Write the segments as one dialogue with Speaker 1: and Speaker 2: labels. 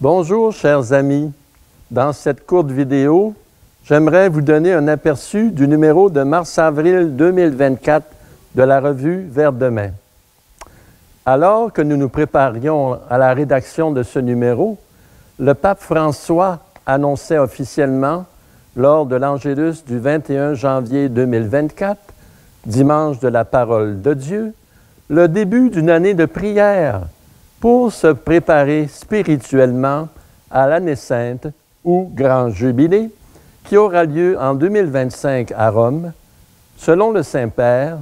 Speaker 1: Bonjour, chers amis. Dans cette courte vidéo, j'aimerais vous donner un aperçu du numéro de mars-avril 2024 de la revue Vers demain. Alors que nous nous préparions à la rédaction de ce numéro, le pape François annonçait officiellement, lors de l'Angélus du 21 janvier 2024, dimanche de la parole de Dieu, le début d'une année de prière pour se préparer spirituellement à l'année sainte ou grand jubilé qui aura lieu en 2025 à Rome. Selon le Saint-Père,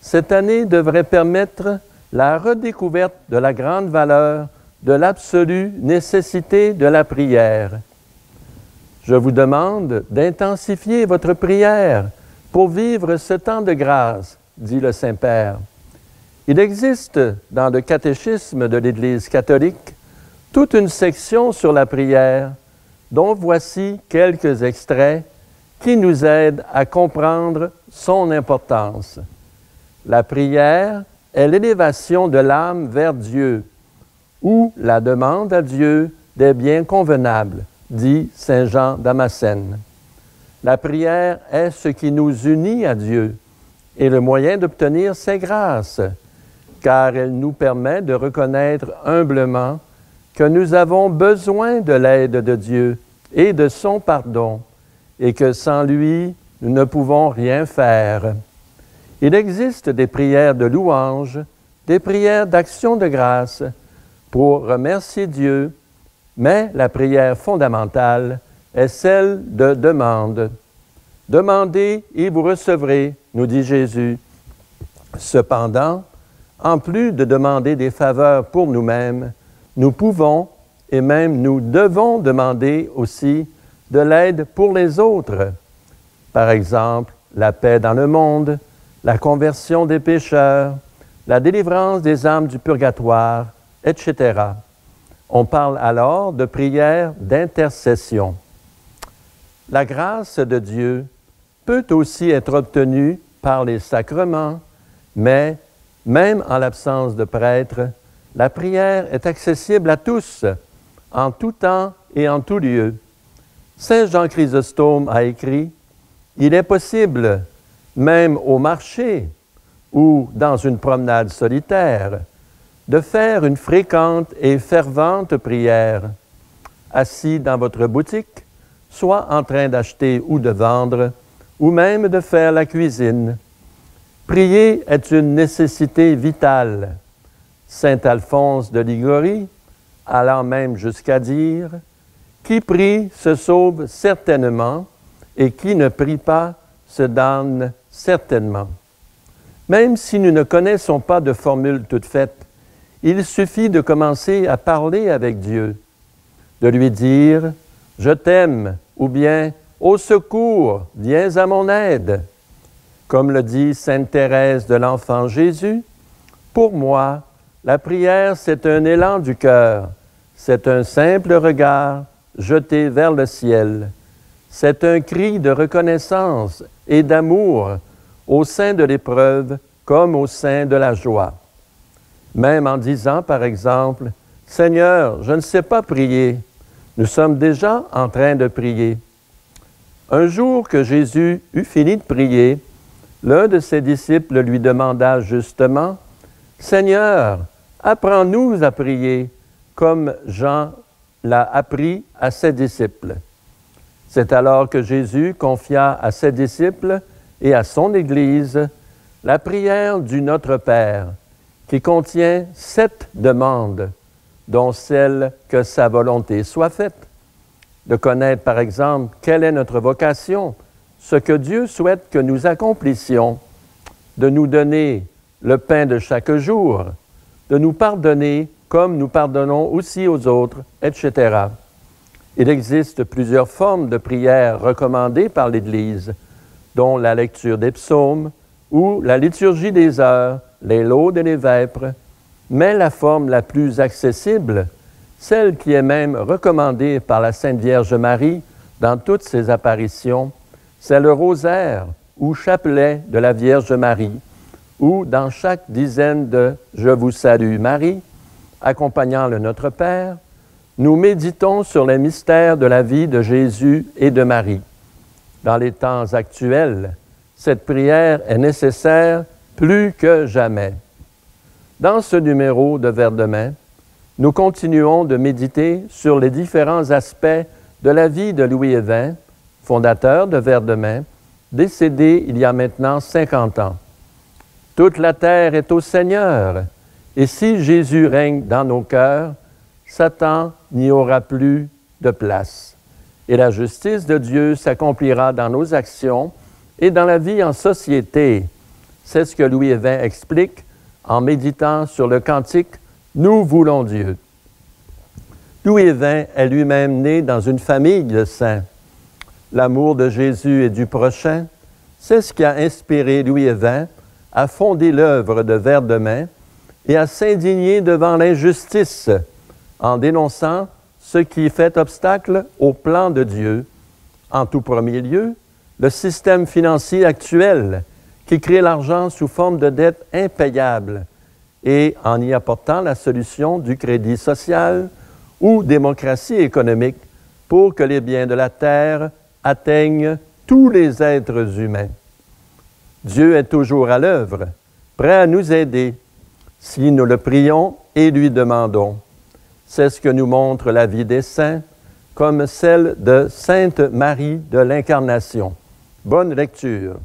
Speaker 1: cette année devrait permettre la redécouverte de la grande valeur de l'absolue nécessité de la prière. Je vous demande d'intensifier votre prière pour vivre ce temps de grâce, dit le Saint-Père. Il existe dans le catéchisme de l'Église catholique toute une section sur la prière, dont voici quelques extraits qui nous aident à comprendre son importance. La prière est l'élévation de l'âme vers Dieu, ou la demande à Dieu des biens convenables, dit saint Jean Damascène. La prière est ce qui nous unit à Dieu et le moyen d'obtenir ses grâces, car elle nous permet de reconnaître humblement que nous avons besoin de l'aide de Dieu et de son pardon, et que sans lui, nous ne pouvons rien faire. Il existe des prières de louange, des prières d'action de grâce pour remercier Dieu, mais la prière fondamentale est celle de demande. « Demandez et vous recevrez », nous dit Jésus. Cependant, en plus de demander des faveurs pour nous-mêmes, nous pouvons et même nous devons demander aussi de l'aide pour les autres. Par exemple, la paix dans le monde, la conversion des pécheurs, la délivrance des âmes du purgatoire, etc. On parle alors de prière d'intercession. La grâce de Dieu peut aussi être obtenue par les sacrements, mais même en l'absence de prêtre, la prière est accessible à tous, en tout temps et en tout lieu. Saint Jean Chrysostome a écrit « Il est possible, même au marché ou dans une promenade solitaire, de faire une fréquente et fervente prière, assis dans votre boutique, soit en train d'acheter ou de vendre, ou même de faire la cuisine. Prier est une nécessité vitale. Saint Alphonse de Liguori, allant même jusqu'à dire « Qui prie se sauve certainement, et qui ne prie pas se damne certainement. » Même si nous ne connaissons pas de formule toute faite, il suffit de commencer à parler avec Dieu, de lui dire « Je t'aime » ou bien « Au secours, viens à mon aide ». Comme le dit sainte Thérèse de l'Enfant Jésus, « Pour moi, la prière, c'est un élan du cœur, c'est un simple regard jeté vers le ciel, c'est un cri de reconnaissance et d'amour au sein de l'épreuve comme au sein de la joie. » Même en disant, par exemple, « Seigneur, je ne sais pas prier », nous sommes déjà en train de prier. Un jour que Jésus eut fini de prier, l'un de ses disciples lui demanda justement, « Seigneur, apprends-nous à prier, comme Jean l'a appris à ses disciples. » C'est alors que Jésus confia à ses disciples et à son Église la prière du Notre Père, qui contient 7 demandes, dont celle que sa volonté soit faite. De connaître, par exemple, quelle est notre vocation, ce que Dieu souhaite que nous accomplissions, de nous donner le pain de chaque jour, de nous pardonner comme nous pardonnons aussi aux autres, etc. Il existe plusieurs formes de prière recommandées par l'Église, dont la lecture des psaumes ou la liturgie des heures, les laudes et les vêpres, mais la forme la plus accessible, celle qui est même recommandée par la Sainte Vierge Marie dans toutes ses apparitions, c'est le rosaire ou chapelet de la Vierge Marie, ou dans chaque dizaine de « Je vous salue Marie », accompagnant le Notre Père, nous méditons sur les mystères de la vie de Jésus et de Marie. Dans les temps actuels, cette prière est nécessaire plus que jamais. Dans ce numéro de Vers de main, nous continuons de méditer sur les différents aspects de la vie de Louis Évin, fondateur de Vers de main, décédé il y a maintenant 50 ans. Toute la terre est au Seigneur, et si Jésus règne dans nos cœurs, Satan n'y aura plus de place. Et la justice de Dieu s'accomplira dans nos actions et dans la vie en société. C'est ce que Louis Évin explique en méditant sur le cantique « Nous voulons Dieu ». Louis Évin est lui-même né dans une famille de saints. L'amour de Jésus et du prochain, c'est ce qui a inspiré Louis Évin à fonder l'œuvre de Vers de main et à s'indigner devant l'injustice en dénonçant ce qui fait obstacle au plan de Dieu. En tout premier lieu, le système financier actuel qui crée l'argent sous forme de dettes impayables et en y apportant la solution du crédit social ou démocratie économique pour que les biens de la terre atteignent tous les êtres humains. Dieu est toujours à l'œuvre, prêt à nous aider si nous le prions et lui demandons. C'est ce que nous montre la vie des saints, comme celle de Sainte Marie de l'Incarnation. Bonne lecture.